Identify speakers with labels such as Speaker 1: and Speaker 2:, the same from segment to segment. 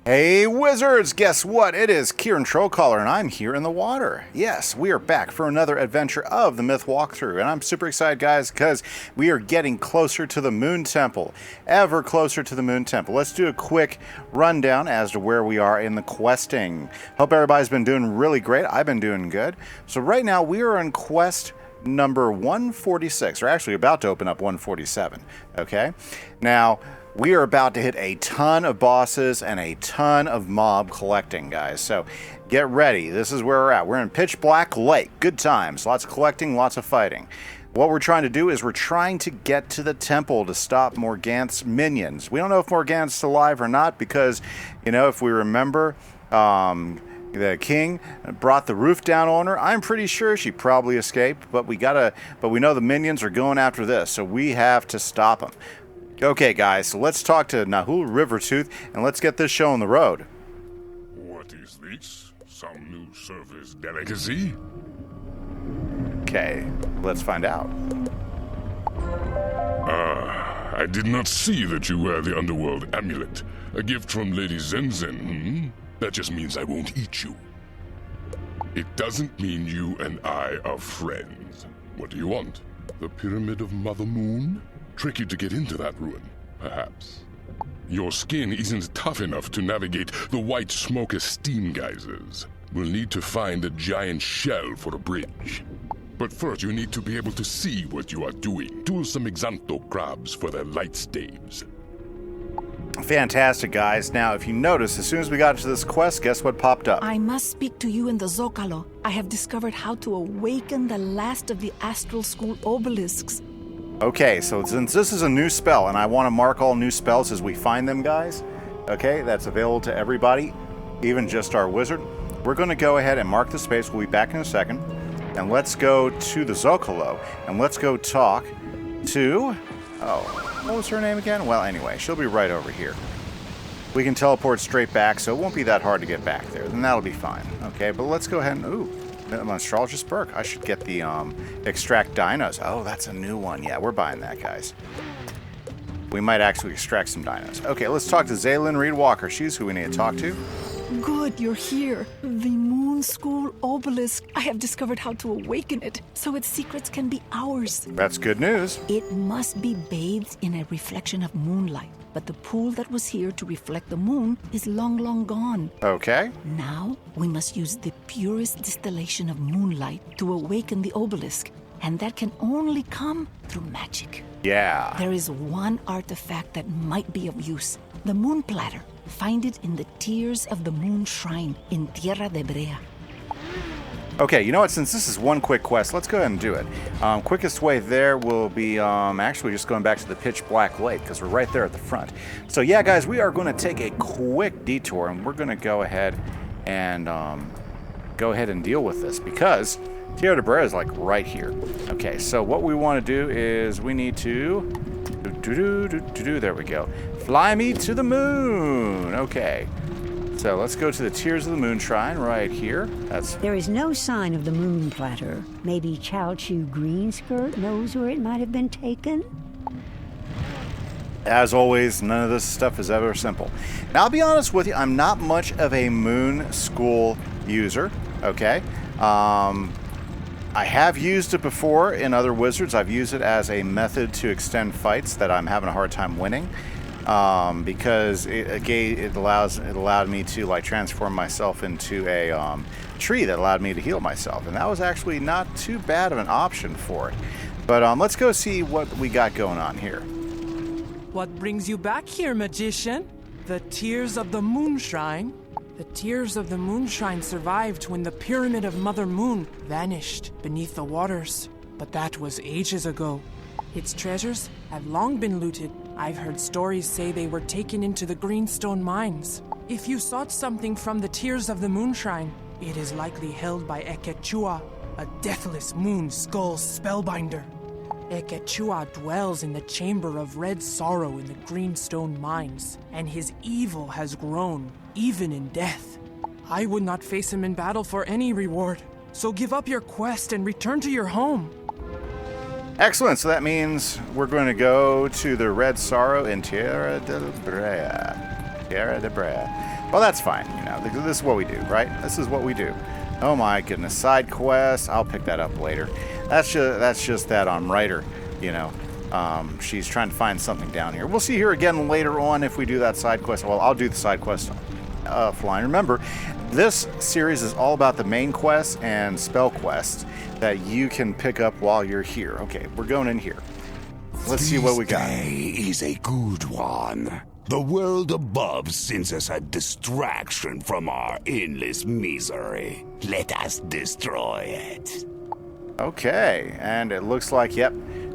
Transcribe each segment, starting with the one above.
Speaker 1: Hey wizards, guess what? It is Kieran Trollcaller and I'm here in the water. Yes, we are back for another adventure of the Myth walkthrough, and I'm super excited, guys, because we are getting closer to the Moon Temple. Ever closer to the Moon Temple. Let's do a quick rundown as to where we are in the questing. Hope everybody's been doing really great. I've been doing good. So right now we are on quest number 146. We're actually about to open up 147, okay? Now, we are about to hit a ton of bosses and a ton of mob collecting, guys. So get ready. This is where we're at. We're in Pitch Black Lake. Good times. Lots of collecting, lots of fighting. What we're trying to do is we're trying to get to the temple to stop Morganth's minions. We don't know if Morganth's alive or not because, you know, if we remember, the king brought the roof down on her. I'm pretty sure she probably escaped, but we know the minions are going after this, so we have to stop them. Okay, guys, so let's talk to Nahul Rivertooth, and let's get this show on the road.
Speaker 2: What is this? Some new service delicacy?
Speaker 1: Okay, let's find out.
Speaker 2: I did not see that you wear the Underworld Amulet. A gift from Lady Zenzen, That just means I won't eat you. It doesn't mean you and I are friends. What do you want? The Pyramid of Mother Moon? Tricky to get into that ruin, perhaps. Your skin isn't tough enough to navigate the white smoke of steam geysers. We'll need to find a giant shell for a bridge. But first you need to be able to see what you are doing. Tool some Exanto crabs for their light staves.
Speaker 1: Fantastic, guys. Now, if you notice, as soon as we got to this quest, guess what popped up?
Speaker 3: I must speak to you in the Zocalo. I have discovered how to awaken the last of the Astral School obelisks.
Speaker 1: Okay, so since this is a new spell, and I want to mark all new spells as we find them, guys, okay, that's available to everybody, even just our wizard, we're going to go ahead and mark the space. We'll be back in a second. And let's go to the Zocalo, and let's go talk to... what was her name again? Well, anyway, she'll be right over here. We can teleport straight back, so it won't be that hard to get back there. Then that'll be fine. Okay, but let's go ahead and... Ooh, an astrologist perk. I should get the extract dinos. Oh, that's a new one. Yeah, we're buying that, guys. We might actually extract some dinos. Okay, let's talk to Zaylin Reed Walker. She's who we need to talk to.
Speaker 3: Good, you're here. The Moon School obelisk. I have discovered how to awaken it, so its secrets can be ours.
Speaker 1: That's good news.
Speaker 3: It must be bathed in a reflection of moonlight, but the pool that was here to reflect the moon is long, long gone.
Speaker 1: Okay.
Speaker 3: Now, we must use the purest distillation of moonlight to awaken the obelisk, and that can only come through magic.
Speaker 1: Yeah.
Speaker 3: There is one artifact that might be of use, the moon platter. Find it in the Tears of the Moon Shrine in Tierra de Brea.
Speaker 1: Okay, you know what? Since this is one quick quest, let's go ahead and do it. Quickest way there will be actually just going back to the Pitch Black Lake because we're right there at the front. So yeah, guys, we are going to take a quick detour and we're going to go ahead and deal with this because Tierra de Brea is like right here. Okay, so what we want to do is we need to there we go. Fly me to the moon. Okay. So let's go to the Tears of the Moon Shrine right here.
Speaker 4: There is no sign of the moon platter. Maybe Chow Chu Greenskirt knows where it might have been taken?
Speaker 1: As always, none of this stuff is ever simple. Now, I'll be honest with you, I'm not much of a moon school user, okay? I have used it before in other wizards. I've used it as a method to extend fights that I'm having a hard time winning. Because it allowed me to like transform myself into a tree that allowed me to heal myself, and that was actually not too bad of an option for it. But let's go see what we got going on here.
Speaker 5: What brings you back here, magician? The Tears of the Moon Shrine? The Tears of the Moon Shrine survived when the Pyramid of Mother Moon vanished beneath the waters, but that was ages ago. Its treasures have long been looted. I've heard stories say they were taken into the Greenstone mines. If you sought something from the Tears of the Moon Shrine, it is likely held by Ekechua, a deathless moon skull spellbinder. Ekechua dwells in the Chamber of Red Sorrow in the Greenstone mines, and his evil has grown, even in death. I would not face him in battle for any reward, so give up your quest and return to your home.
Speaker 1: Excellent. So that means we're going to go to the Red Sorrow in Tierra de Brea. Well, that's fine. You know, this is what we do, right? This is what we do. Oh my goodness, side quest. I'll pick that up later. That's just that on writer, you know. She's trying to find something down here. We'll see her again later on if we do that side quest. Well, I'll do the side quest offline. Remember, this series is all about the main quests and spell quests that you can pick up while you're here. Okay, we're going in here. Let's see what we got.
Speaker 6: This day is a good one. The world above sends us a distraction from our endless misery. Let us destroy it.
Speaker 1: Okay, and it looks like, yep.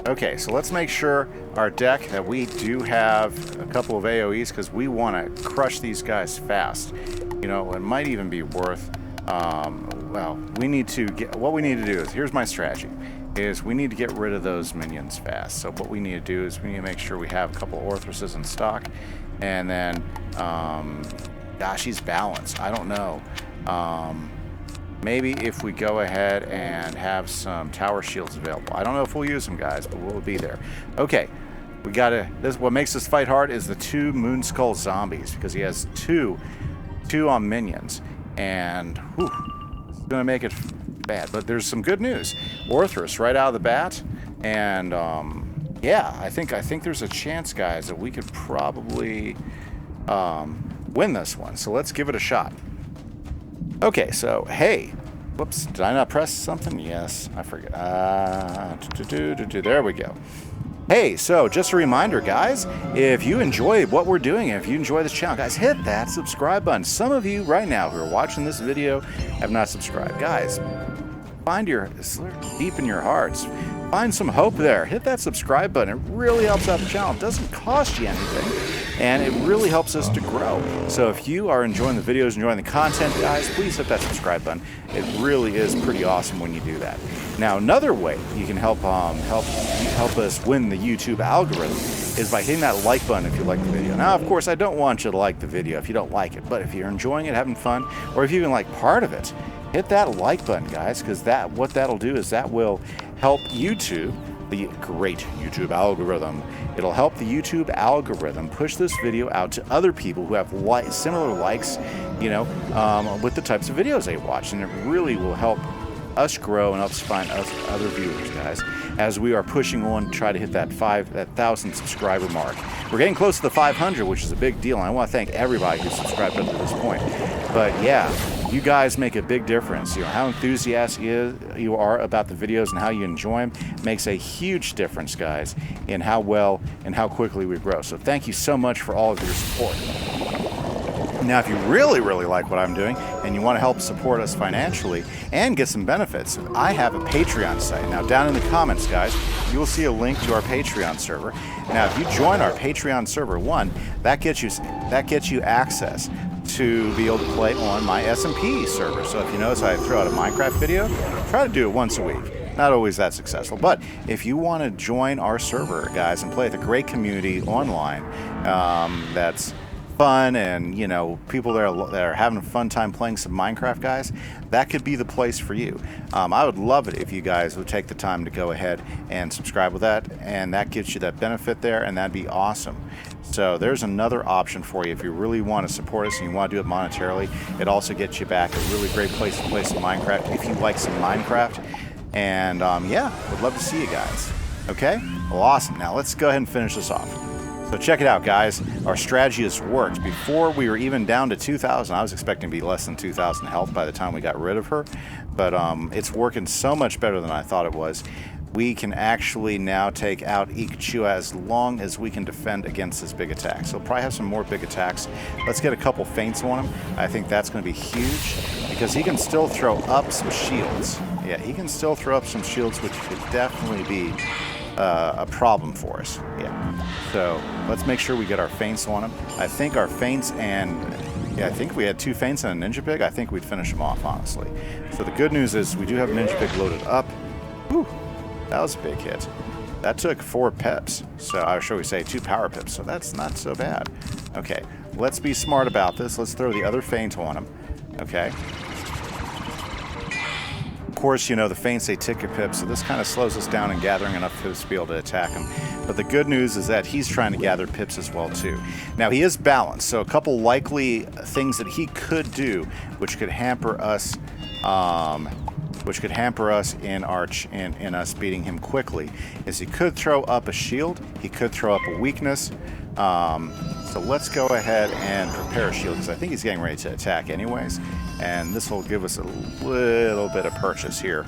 Speaker 1: Okay, so let's make sure our deck that we do have a couple of AoEs because we want to crush these guys fast. You know, it might even be worth, well, we need to get, what we need to do is, here's my strategy, is we need to get rid of those minions fast. So what we need to do is we need to make sure we have a couple of Orthreses in stock. And then, gosh, he's balanced. I don't know. Maybe if we go ahead and have some tower shields available. I don't know if we'll use them, guys, but we'll be there. Okay, we gotta, what makes this fight hard is the 2 Moonskull zombies, because he has two on minions. And, whew, it's gonna make it bad. But there's some good news. Orthrus right out of the bat. And, yeah, I think there's a chance, guys, that we could probably win this one. So let's give it a shot. Okay, so, hey. Whoops, did I not press something? Yes, I forget. There we go. Hey, so just a reminder, guys, if you enjoy what we're doing, if you enjoy this channel, guys, hit that subscribe button. Some of you right now who are watching this video have not subscribed. Guys, find deep in your hearts. Find some hope there. Hit that subscribe button. It really helps out the channel. It doesn't cost you anything, and it really helps us to grow. So if you are enjoying the videos, enjoying the content, guys, please hit that subscribe button. It really is pretty awesome when you do that. Now, another way you can help us win the YouTube algorithm is by hitting that like button if you like the video. Now, of course, I don't want you to like the video if you don't like it, but if you're enjoying it, having fun, or if you even like part of it, hit that like button, guys, because what that'll do is that will help YouTube, the great YouTube algorithm. It'll help the YouTube algorithm push this video out to other people who have similar likes, you know, with the types of videos they watch, and it really will help us grow and help us find other viewers, guys, as we are pushing on to try to hit that 1,000 subscriber mark. We're getting close to the 500, which is a big deal, and I want to thank everybody who's subscribed up to this point. But yeah, you guys make a big difference. You know, how enthusiastic you are about the videos and how you enjoy them makes a huge difference, guys, in how well and how quickly we grow. So thank you so much for all of your support. Now, if you really, really like what I'm doing and you want to help support us financially and get some benefits, I have a Patreon site. Now, down in the comments, guys, you will see a link to our Patreon server. Now, if you join our Patreon server, that gets you access to be able to play on my SMP server. So if you notice I throw out a Minecraft video, try to do it once a week. Not always that successful, but if you want to join our server, guys, and play with a great community online, that's fun, and you know, people that are having a fun time playing some Minecraft, guys, that could be the place for you. I would love it if you guys would take the time to go ahead and subscribe with that, and that gives you that benefit there, and that'd be awesome. So there's another option for you if you really want to support us and you want to do it monetarily. It also gets you back a really great place to play some Minecraft if you like some Minecraft. And yeah, would love to see you guys. Okay? Well, awesome. Now let's go ahead and finish this off. So check it out, guys. Our strategy has worked. Before we were even down to 2,000. I was expecting to be less than 2,000 health by the time we got rid of her. But it's working so much better than I thought it was. We can actually now take out Ikachu as long as we can defend against his big attacks. So we'll probably have some more big attacks. Let's get a couple feints on him. I think that's going to be huge because he can still throw up some shields. Yeah, he can still throw up some shields, which could definitely be a problem for us. Yeah. So let's make sure we get our feints on him. I think our feints and yeah, I think we had 2 feints and a ninja pig. I think we'd finish him off, honestly. So the good news is we do have a ninja pig loaded up. Whew. That was a big hit. That took 4 pips. So, or should we say 2 power pips. So that's not so bad. Okay, let's be smart about this. Let's throw the other feint on him. Okay. Of course, you know, the feints, they tick your pips, so this kind of slows us down in gathering enough pips to be able to attack him. But the good news is that he's trying to gather pips as well too. Now he is balanced, so a couple likely things that he could do, which could hamper us, in us beating him quickly, is he could throw up a shield. He could throw up a weakness. So let's go ahead and prepare a shield because I think he's getting ready to attack anyways, and this will give us a little bit of purchase here.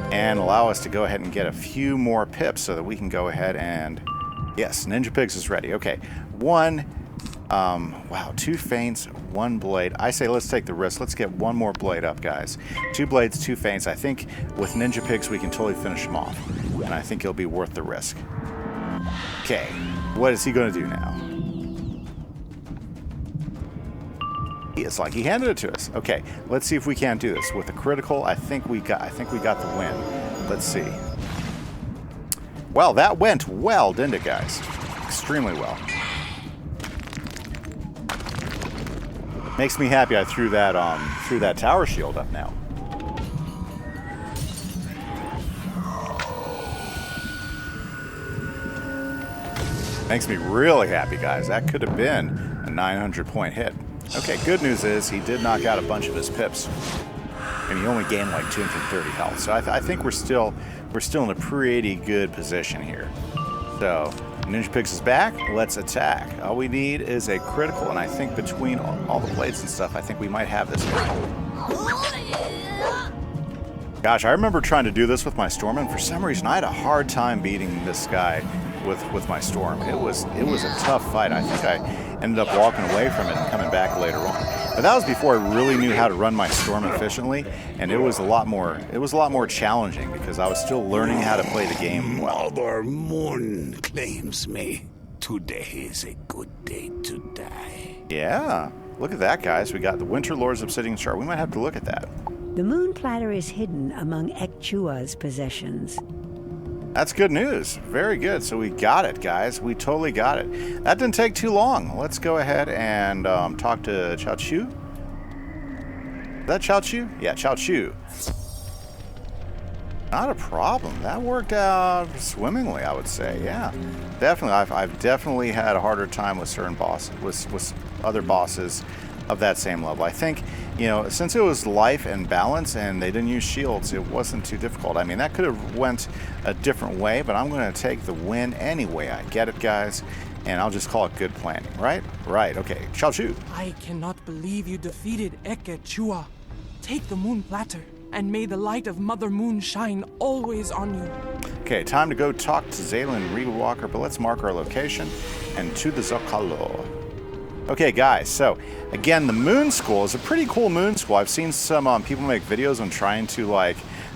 Speaker 1: And allow us to go ahead and get a few more pips so that we can go ahead and... Yes, Ninja Pigs is ready. Okay, wow, 2 feints, 1 blade. I say let's take the risk. Let's get 1 more blade up, guys. 2 blades, 2 feints. I think with Ninja Pigs we can totally finish him off. And I think it'll be worth the risk. Okay, what is he going to do now? It's like he handed it to us. Okay, let's see if we can't do this with a critical. I think we got the win. Let's see. Well, that went well, didn't it, guys? Extremely well. Makes me happy I threw that tower shield up now. Makes me really happy, guys. That could have been a 900-point hit. Okay, good news is he did knock out a bunch of his pips, and he only gained like 230 health. So I think we're still in a pretty good position here. So Ninja Pigs is back. Let's attack. All we need is a critical, and I think between all the blades and stuff, I think we might have this here. Gosh, I remember trying to do this with my Storm, and for some reason I had a hard time beating this guy with my Storm. It was a tough fight. I think I ended up walking away from it and coming back later on. But that was before I really knew how to run my Storm efficiently, and it was a lot more challenging because I was still learning how to play the game well.
Speaker 6: Mother Moon claims me. Today is a good day to die.
Speaker 1: Yeah, look at that, guys. We got the Winter Lord's Obsidian Shard. We might have to look at that.
Speaker 4: The moon platter is hidden among Ekchua's possessions.
Speaker 1: That's good news. Very good. So we got it, guys. We totally got it. That didn't take too long. Let's go ahead and talk to Chao Chu. Is that Chao Chu? Yeah, Chao Chu. Not a problem. That worked out swimmingly, I would say. Yeah, definitely. I've definitely had a harder time with certain bosses, with other bosses of that same level. I think, since it was life and balance and they didn't use shields, it wasn't too difficult. I mean, that could have went a different way, but I'm going to take the win anyway. I get it, guys, and I'll just call it good planning, right? Right, okay. Chao Chu.
Speaker 5: I cannot believe you defeated Eke Chua. Take the moon platter, and may the light of Mother Moon shine always on you.
Speaker 1: Okay, time to go talk to Zaylin Reedwalker, but let's mark our location and to the Zocalo. Okay, guys, so again, the Moon School is a pretty cool Moon School. I've seen some people make videos on trying to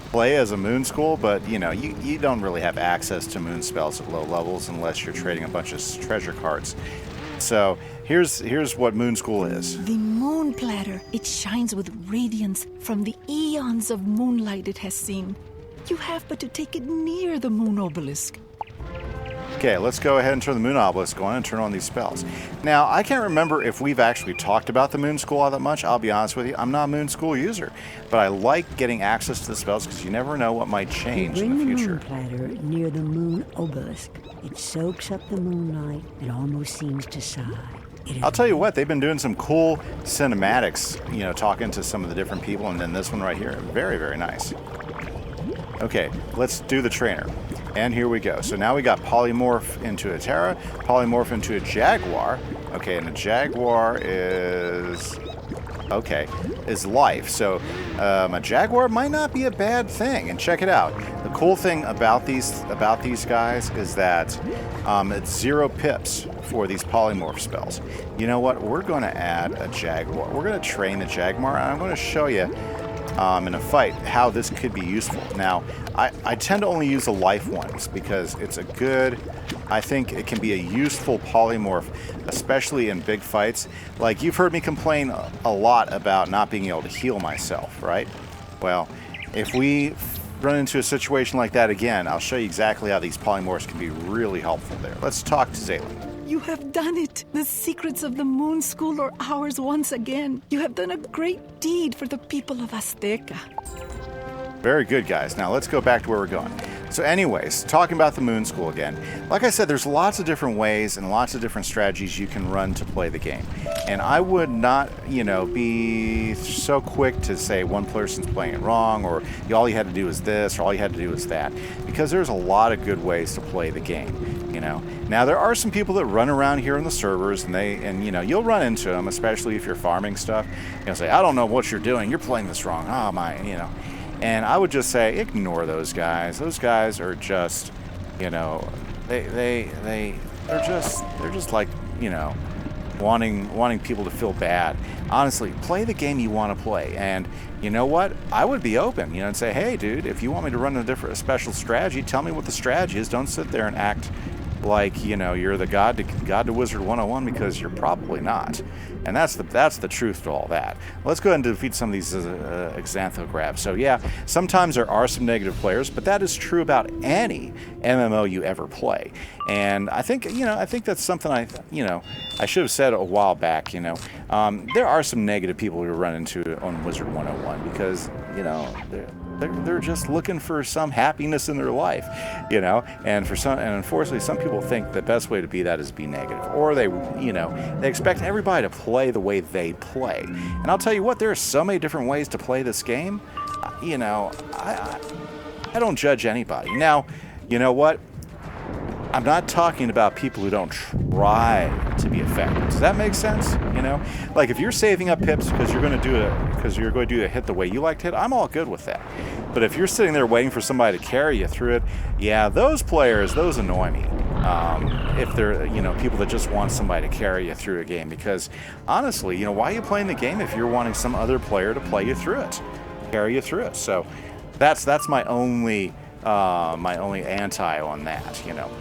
Speaker 1: play as a Moon School, but you don't really have access to Moon spells at low levels unless you're trading a bunch of treasure cards. So here's what Moon School is.
Speaker 3: The moon platter. It shines with radiance from the eons of moonlight it has seen. You have but to take it near the moon obelisk.
Speaker 1: Okay, let's go ahead and turn the Moon Obelisk on and turn on these spells. Now, I can't remember if we've actually talked about the Moon School all that much. I'll be honest with you, I'm not a Moon School user, but I like getting access to the spells because you never know what might change in the future.
Speaker 4: Bring the moon platter near the moon obelisk. It soaks up the moonlight. It almost seems to sigh.
Speaker 1: I'll tell you what, they've been doing some cool cinematics, talking to some of the different people, and then this one right here, very, very nice. Okay, let's do the trainer. And here we go. So now we got polymorph into a Terra, polymorph into a Jaguar. Okay, and a Jaguar is life. So a Jaguar might not be a bad thing. And check it out. The cool thing about these guys is that it's 0 pips for these polymorph spells. You know what? We're going to add a Jaguar. We're going to train the Jaguar, and I'm going to show you in a fight how this could be useful. Now, I tend to only use the life ones because it's I think it can be a useful polymorph, especially in big fights. Like, you've heard me complain a lot about not being able to heal myself, right? Well, if we run into a situation like that again, I'll show you exactly how these polymorphs can be really helpful there. Let's talk to Zaylin.
Speaker 3: You have done it. The secrets of the Moon School are ours once again. You have done a great deed for the people of Azteca.
Speaker 1: Very good, guys. Now let's go back to where we're going. So anyways, talking about the Moon School again. Like I said, there's lots of different ways and lots of different strategies you can run to play the game. And I would not, you know, be so quick to say one person's playing it wrong, or all you had to do is this, or all you had to do is that. Because there's a lot of good ways to play the game, you know. Now, there are some people that run around here in the servers, and you know, you'll run into them, especially if you're farming stuff. You'll say, I don't know what you're doing. You're playing this wrong. Oh, my, you know. And I would just say, ignore those guys. Those guys are just, you know, they're just like, you know, wanting people to feel bad. Honestly, play the game you want to play. And you know what? I would be open, you know, and say, hey, dude, if you want me to run a special strategy, tell me what the strategy is. Don't sit there and act like, you know, you're the god to Wizard101, because you're probably not. And that's the truth to all that. Let's go ahead and defeat some of these Xanthograbs. So yeah, sometimes there are some negative players, but that is true about any MMO you ever play. And I think, you know, that's something I should have said a while back. You know, there are some negative people who run into on Wizard101 because, you know, they're just looking for some happiness in their life, you know, and unfortunately some people think the best way to be that is be negative, or they expect everybody to play the way they play. And I'll tell you what, there are so many different ways to play this game. You know, I don't judge anybody. Now, you know what? I'm not talking about people who don't try to be effective. Does that make sense? You know, like if you're saving up pips because you're going to do a hit the way you like to hit, I'm all good with that. But if you're sitting there waiting for somebody to carry you through it, yeah, those players, those annoy me. If they're, you know, people that just want somebody to carry you through a game, because honestly, you know, why are you playing the game if you're wanting some other player to play you through it, carry you through it? So that's my only anti on that, you know.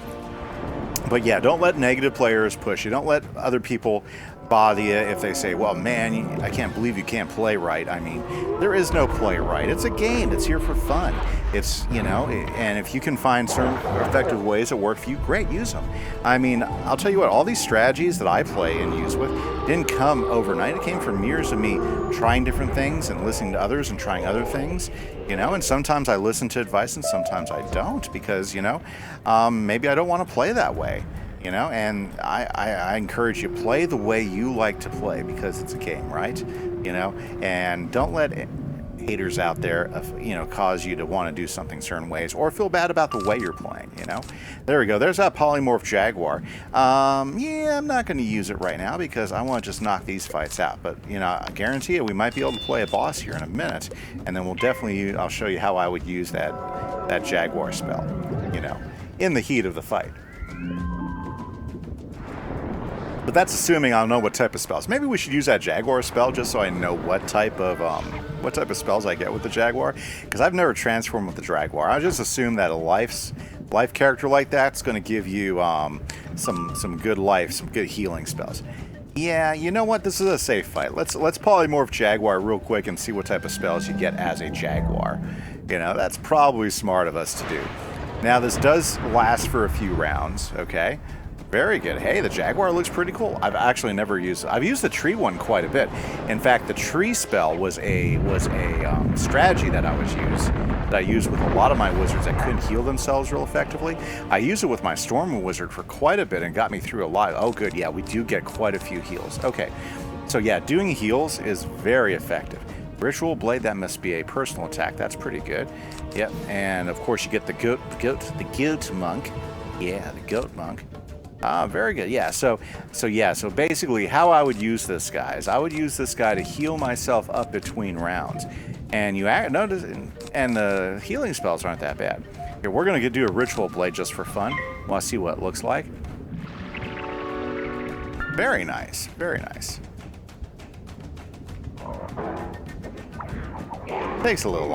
Speaker 1: But yeah, don't let negative players push you. Don't let other people bother you if they say, well, man, I can't believe you can't play right. I mean, there is no play right. It's a game. It's here for fun. It's, you know, and if you can find certain effective ways that work for you, great, use them. I mean, I'll tell you what, all these strategies that I play and use with didn't come overnight. It came from years of me trying different things and listening to others and trying other things, you know, and sometimes I listen to advice and sometimes I don't, because, you know, maybe I don't want to play that way. You know, and I encourage you, play the way you like to play, because it's a game, right? You know, and don't let haters out there, you know, cause you to want to do something certain ways or feel bad about the way you're playing, you know. There we go. There's that polymorph jaguar. Yeah, I'm not going to use it right now because I want to just knock these fights out. But, you know, I guarantee you we might be able to play a boss here in a minute, and then we'll definitely I'll show you how I would use that jaguar spell, you know, in the heat of the fight. But that's assuming I'll know what type of spells. Maybe we should use that Jaguar spell just so I know what type of spells I get with the Jaguar. Because I've never transformed with the Jaguar. I just assume that a life character like that's going to give you some good life, some good healing spells. Yeah, you know what? This is a safe fight. Let's polymorph Jaguar real quick and see what type of spells you get as a Jaguar. You know, that's probably smart of us to do. Now, this does last for a few rounds, okay? Very good. Hey, the Jaguar looks pretty cool. I've actually never used it. I've used the tree one quite a bit. In fact, the tree spell was a strategy that I used with a lot of my wizards that couldn't heal themselves real effectively. I used it with my Storm Wizard for quite a bit and got me through a lot. Oh, good. Yeah, we do get quite a few heals. Okay. So yeah, doing heals is very effective. Ritual Blade, that must be a personal attack. That's pretty good. Yep. And of course you get the goat monk. Yeah, the goat monk. Very good. Yeah. So basically, how I would use this guy is I would use this guy to heal myself up between rounds, and you notice, and the healing spells aren't that bad. Here, we're gonna do a Ritual Blade just for fun. Want to see what it looks like? Very nice. Very nice. Takes a little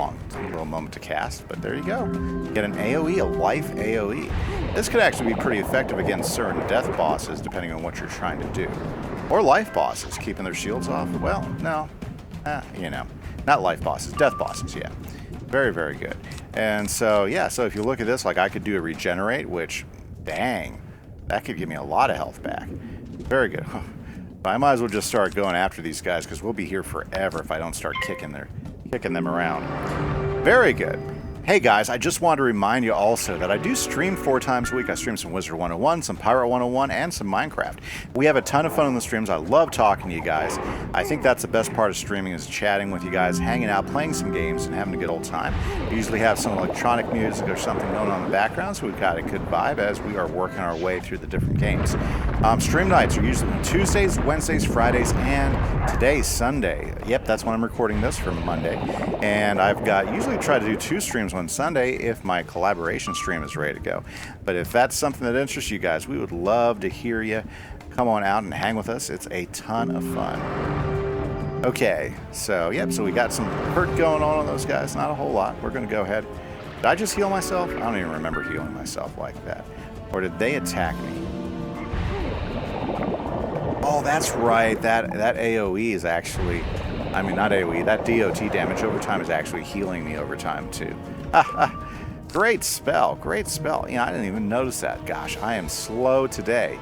Speaker 1: moment to cast, but there you go. Get an AoE, a life AoE. This could actually be pretty effective against certain death bosses, depending on what you're trying to do. Or life bosses, keeping their shields off. Well, no. You know, not life bosses, death bosses, yeah. Very, very good. And so, yeah, so if you look at this, like I could do a regenerate, which, dang, that could give me a lot of health back. Very good. I might as well just start going after these guys, because we'll be here forever if I don't start kicking them around. Very good. Hey guys, I just want to remind you also that I do stream 4 times a week. I stream some Wizard101, some Pirate101, and some Minecraft. We have a ton of fun on the streams. I love talking to you guys. I think that's the best part of streaming, is chatting with you guys, hanging out, playing some games, and having a good old time. We usually have some electronic music or something going on in the background, so we've got a good vibe as we are working our way through the different games. Stream nights are usually Tuesdays, Wednesdays, Fridays, and today's Sunday. Yep, that's when I'm recording this for Monday. And I've got usually try to do 2 streams on Sunday if my collaboration stream is ready to go. But if that's something that interests you guys, we would love to hear you. Come on out and hang with us. It's a ton of fun. Okay, so yep, so we got some hurt going on those guys. Not a whole lot. We're going to go ahead. Did I just heal myself? I don't even remember healing myself like that. Or did they attack me? Oh, that's right. That AoE is actually... I mean, not AoE. That DOT damage over time is actually healing me over time, too. Great spell. Great spell. You know, I didn't even notice that. Gosh, I am slow today.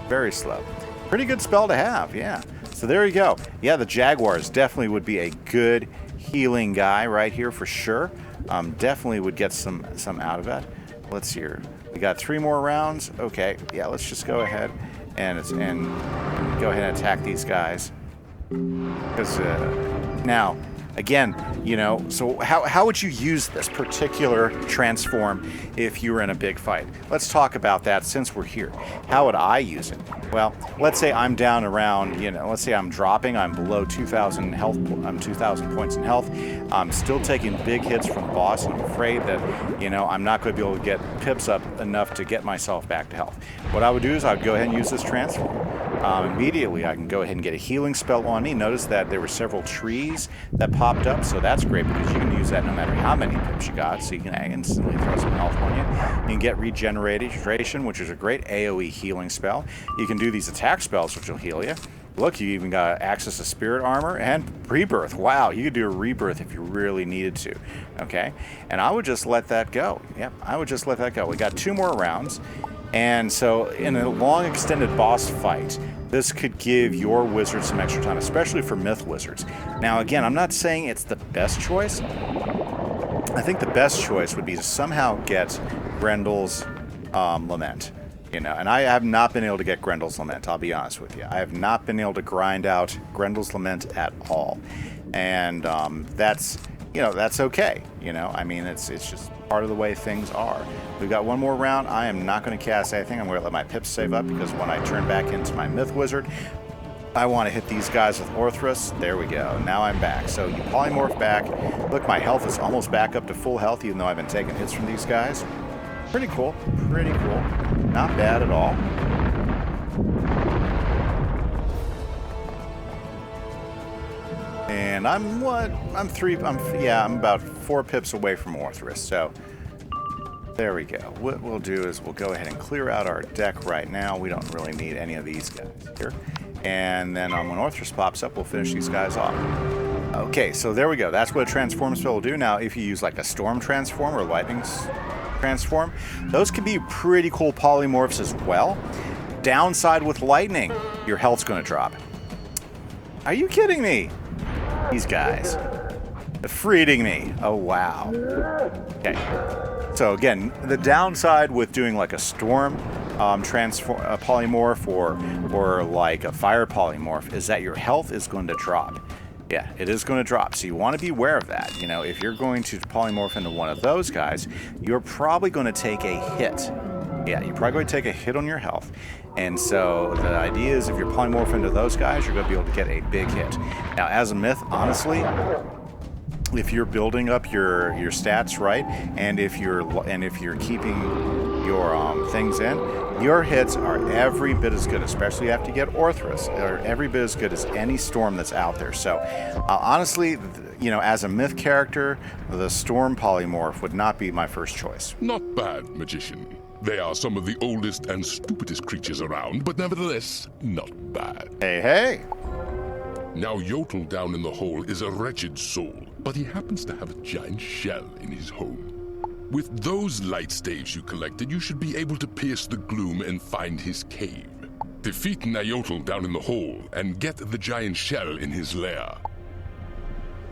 Speaker 1: Very slow. Pretty good spell to have, yeah. So there you go. Yeah, the Jaguars definitely would be a good healing guy right here for sure. Definitely would get some out of that. Let's see here. We got 3 more rounds. Okay, yeah, let's just go ahead and go ahead and attack these guys. Because now, again, you know, so how would you use this particular transform if you were in a big fight? Let's talk about that since we're here. How would I use it? Well, let's say I'm down around, you know, let's say I'm dropping, I'm below 2,000 health, I'm 2,000 points in health. I'm still taking big hits from the boss, and I'm afraid that, you know, I'm not going to be able to get pips up enough to get myself back to health. What I would do is I would go ahead and use this transform. Immediately, I can go ahead and get a healing spell on me. Notice that there were several trees that popped up, so that's great because you can use that no matter how many pips you got, so you can instantly throw some health on you. You can get regeneration, which is a great AoE healing spell. You can do these attack spells, which will heal you. Look, you even got access to spirit armor and rebirth. Wow, you could do a rebirth if you really needed to. Okay, and I would just let that go. Yep, I would just let that go. We got 2 more rounds. And so in a long extended boss fight, this could give your wizard some extra time, especially for myth wizards. Now again, I'm not saying it's the best choice. I think the best choice would be to somehow get Grendel's Lament. You know, and I have not been able to get Grendel's Lament, I'll be honest with you. I have not been able to grind out Grendel's Lament at all. And that's, you know, that's okay. You know, I mean, it's just part of the way things are. We've got 1 more round. I am not going to cast anything. I'm going to let my pips save up because when I turn back into my Myth Wizard, I want to hit these guys with Orthrus. There we go. Now I'm back. So you polymorph back. Look, my health is almost back up to full health even though I've been taking hits from these guys. Pretty cool. Pretty cool. Not bad at all. And I'm about 4 pips away from Orthrus, so there we go. What we'll do is we'll go ahead and clear out our deck right now. We don't really need any of these guys here. And then when Orthrus pops up, we'll finish these guys off. Okay, so there we go. That's what a transform spell will do. Now, if you use like a storm transform or lightning transform, those can be pretty cool polymorphs as well. Downside with lightning, your health's going to drop. Are you kidding me? These guys. They're freeing me. Oh, wow. Okay. So again, the downside with doing like a storm polymorph or like a fire polymorph is that your health is going to drop. Yeah, it is going to drop. So you want to be aware of that. You know, if you're going to polymorph into one of those guys, you're probably going to take a hit. Yeah, you're probably going to take a hit on your health. And so the idea is if you're polymorph into those guys, you're going to be able to get a big hit. Now, as a myth, honestly, if you're building up your stats right, and if you're keeping your things in, your hits are every bit as good, especially after you get Orthrus. They're every bit as good as any storm that's out there. So, honestly, you know, as a myth character, the storm polymorph would not be my first choice.
Speaker 2: Not bad, magician. They are some of the oldest and stupidest creatures around, but nevertheless, not bad.
Speaker 1: Hey, hey!
Speaker 2: Now, Yotl down in the hole is a wretched soul, but he happens to have a giant shell in his home. With those light staves you collected, you should be able to pierce the gloom and find his cave. Defeat Nyotl down in the hole and get the giant shell in his lair.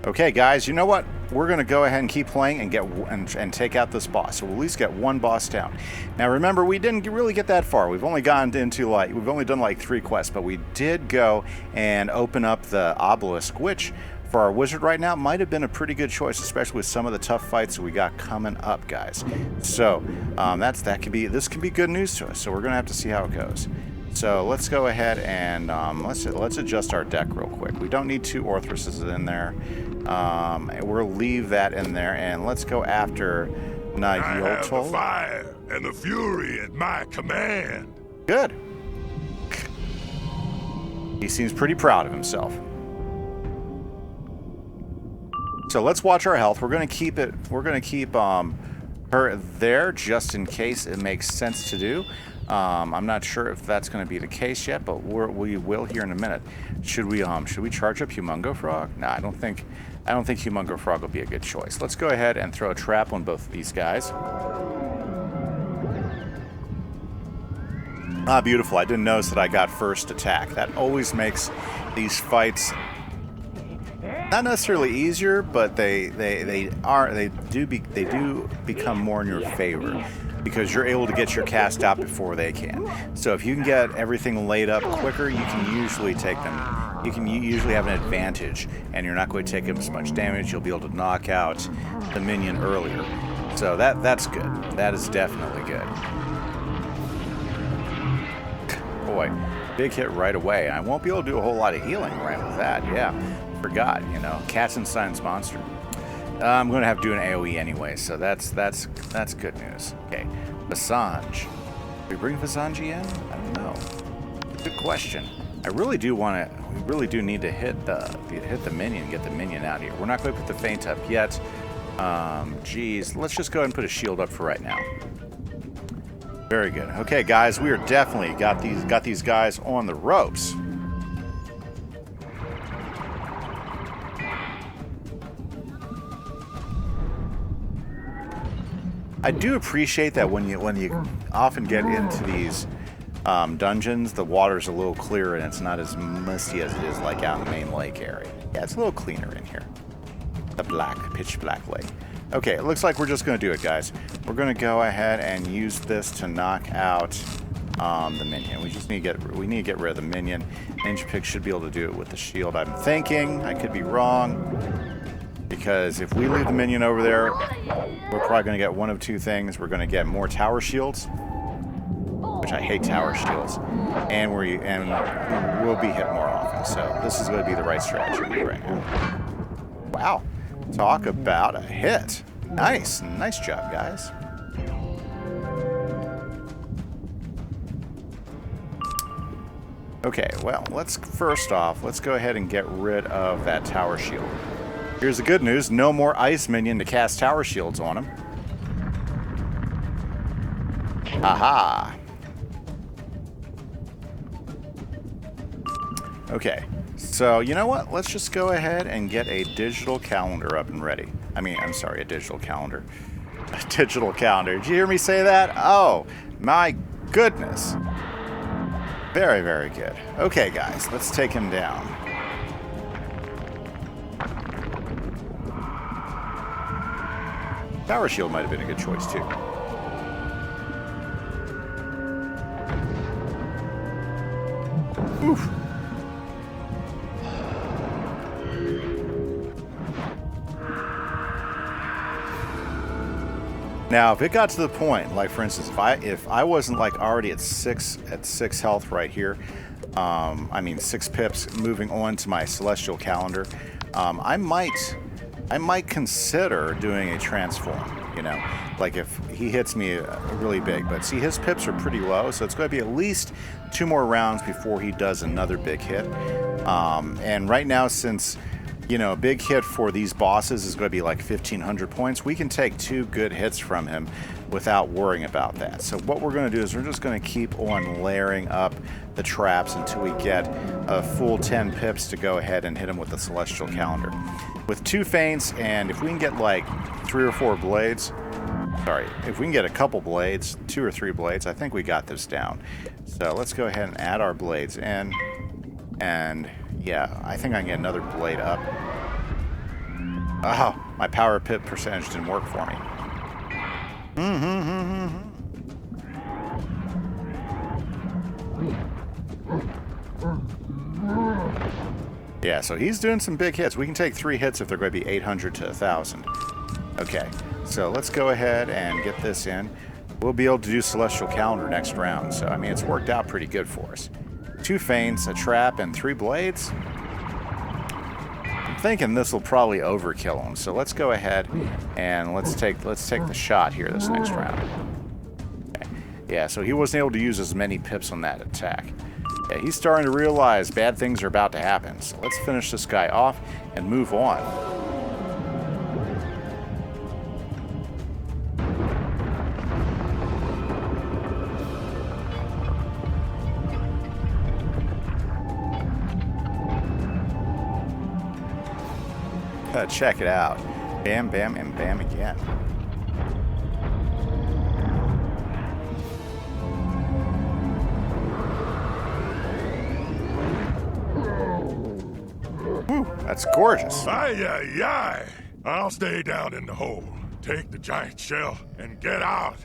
Speaker 1: Okay, guys, you know what? We're going to go ahead and keep playing and get and take out this boss. So we'll at least get one boss down. Now, remember, we didn't really get that far. We've only gone into we've only done like 3 quests, but we did go and open up the obelisk, which for our wizard right now might have been a pretty good choice, especially with some of the tough fights that we got coming up, guys. So this could be good news to us. So we're going to have to see how it goes. So let's go ahead and let's adjust our deck real quick. We don't need 2 Orthreses in there. We'll leave that in there, and let's go after
Speaker 2: I have the
Speaker 1: Nyotl.
Speaker 2: fire and the fury at my command.
Speaker 1: Good. He seems pretty proud of himself. So let's watch our health. We're gonna keep her there just in case it makes sense to do. I'm not sure if that's going to be the case yet, but we will here in a minute. Should we charge up Humungo Frog? No, I don't think Humungo Frog will be a good choice. Let's go ahead and throw a trap on both of these guys. Ah, beautiful. I didn't notice that I got first attack. That always makes these fights not necessarily easier, but they do become more in your favor, because you're able to get your cast out before they can. So if you can get everything laid up quicker, you can usually take them. You can usually have an advantage, and you're not going to take them as much damage. You'll be able to knock out the minion earlier. So that's good. That is definitely good. Boy, big hit right away. I won't be able to do a whole lot of healing right with that. Yeah, forgot. You know, Katzenstein's monster. I'm going to have to do an AoE anyway, so that's good news. Okay, Visange. Do we bring Visange in? I don't know. Good question. I really do want to. We really do need to hit the minion, get the minion out here. We're not going to put the feint up yet. Geez, let's just go ahead and put a shield up for right now. Very good. Okay, guys, we are definitely got these guys on the ropes. I do appreciate that when you often get into these dungeons, the water's a little clearer and it's not as musty as it is like out in the main lake area. Yeah, it's a little cleaner in here. The pitch black lake. Okay, it looks like we're just going to do it, guys. We're going to go ahead and use this to knock out the minion. We need to get rid of the minion. Ninja Pig should be able to do it with the shield. I'm thinking. I could be wrong. Because if we leave the minion over there, we're probably going to get one of 2 things. We're going to get more tower shields, which I hate tower shields, and we'll be hit more often. So this is going to be the right strategy right now. Wow. Talk about a hit. Nice job, guys. Okay, well, let's go ahead and get rid of that tower shield. Here's the good news, no more ice minion to cast tower shields on him. Aha! Okay, so you know what? Let's just go ahead and get a digital calendar up and ready. I'm sorry, a digital calendar. A digital calendar. Did you hear me say that? Oh, my goodness. Very, very good. Okay, guys, let's take him down. Tower shield might have been a good choice, too. Oof. Now, if it got to the point, like for instance, if I wasn't like already at 6 health right here, 6 pips moving on to my celestial calendar, I might consider doing a transform, you know, like if he hits me really big. But see, his pips are pretty low, so it's going to be at least 2 more rounds before he does another big hit. And right now, since, you know, a big hit for these bosses is going to be like 1,500 points, we can take 2 good hits from him without worrying about that. So what we're going to do is we're just going to keep on layering up the traps until we get a full 10 pips to go ahead and hit him with the celestial calendar. With 2 feints, and if we can get like 3 or 4 blades, if we can get a couple blades, 2 or 3 blades, I think we got this down. So let's go ahead and add our blades in, and yeah, I think I can get another blade up. Oh, my power pip percentage didn't work for me. Yeah, so he's doing some big hits. We can take 3 hits if they're going to be 800 to 1,000. Okay, so let's go ahead and get this in. We'll be able to do Celestial Calendar next round. So, I mean, it's worked out pretty good for us. 2 feints, a trap, and 3 blades. I'm thinking this will probably overkill him. So let's go ahead and let's take the shot here this next round. Okay. Yeah, so he wasn't able to use as many pips on that attack. Yeah, he's starting to realize bad things are about to happen. So let's finish this guy off and move on. Check it out. Bam, bam, and bam again. Whew, that's gorgeous.
Speaker 2: Aye, aye, aye. I'll stay down in the hole. Take the giant shell and get out.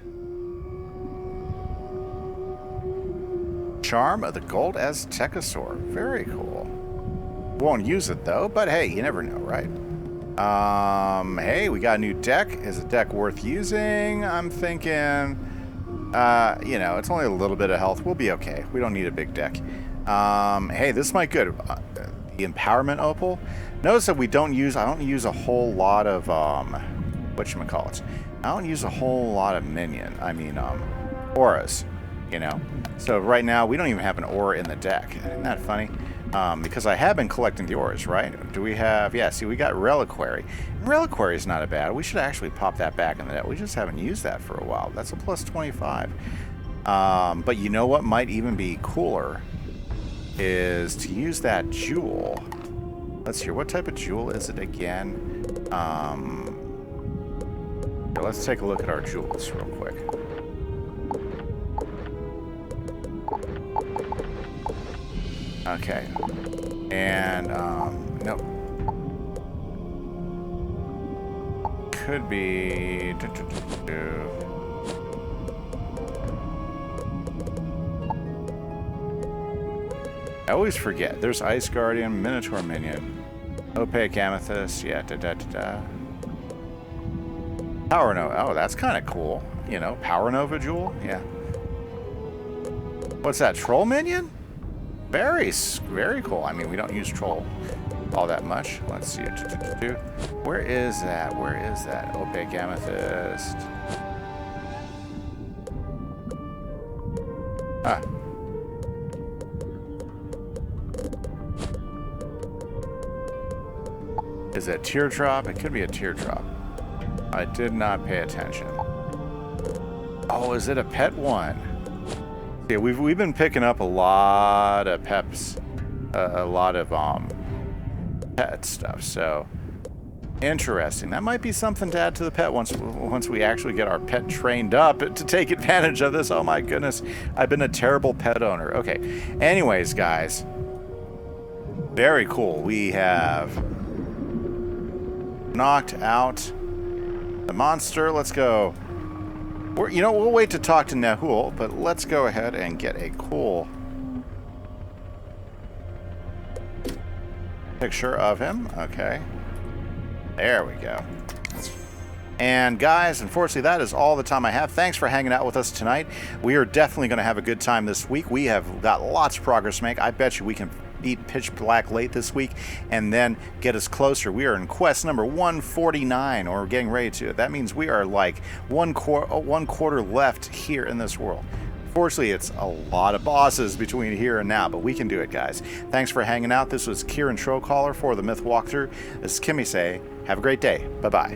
Speaker 1: Charm of the Gold Aztecosaur. Very cool. Won't use it though, but hey, you never know, right? Hey, we got a new deck. Is a deck worth using? I'm thinking, you know, it's only a little bit of health. We'll be okay. We don't need a big deck. Hey, this might be good. The Empowerment Opal. Notice that I don't use a whole lot of, whatchamacallit. I don't use a whole lot of auras, you know. So right now, we don't even have an aura in the deck. Isn't that funny? Because I have been collecting the auras, right? Do we have... Yeah, see, we got Reliquary. Reliquary is not a bad. We should actually pop that back in the net. We just haven't used that for a while. That's a plus 25. But you know what might even be cooler is to use that jewel. Let's hear. What type of jewel is it again? Let's take a look at our jewels real quick. Okay. And, nope. Could be... I always forget. There's Ice Guardian, Minotaur Minion, Opaque Amethyst, yeah, Power Nova. Oh, that's kind of cool. You know, Power Nova Jewel, yeah. What's that, Troll Minion? Very cool. I mean, we don't use Troll all that much. Let's see. Where is that? Where is that? Opaque Amethyst. Ah. Is it Teardrop? It could be a Teardrop. I did not pay attention. Oh, is it a pet one? Yeah, we've been picking up a lot of peps, a lot of pet stuff. So interesting. That might be something to add to the pet once we actually get our pet trained up to take advantage of this. Oh my goodness, I've been a terrible pet owner. Okay. Anyways, guys, very cool. We have knocked out the monster. Let's go. You know, we'll wait to talk to Nahul, but let's go ahead and get a cool picture of him. Okay. There we go. And guys, unfortunately, that is all the time I have. Thanks for hanging out with us tonight. We are definitely going to have a good time this week. We have got lots of progress to make. I bet you we can beat Pitch Black late this week and then get us closer. We are in quest number 149, or we're getting ready to. That means we are like one quarter left here in this world. Fortunately, it's a lot of bosses between here and now, but we can do it, guys. Thanks for hanging out. This was Kieran Trollcaller for the Myth Walkthrough. This is Kimise. Have a great day. Bye-bye.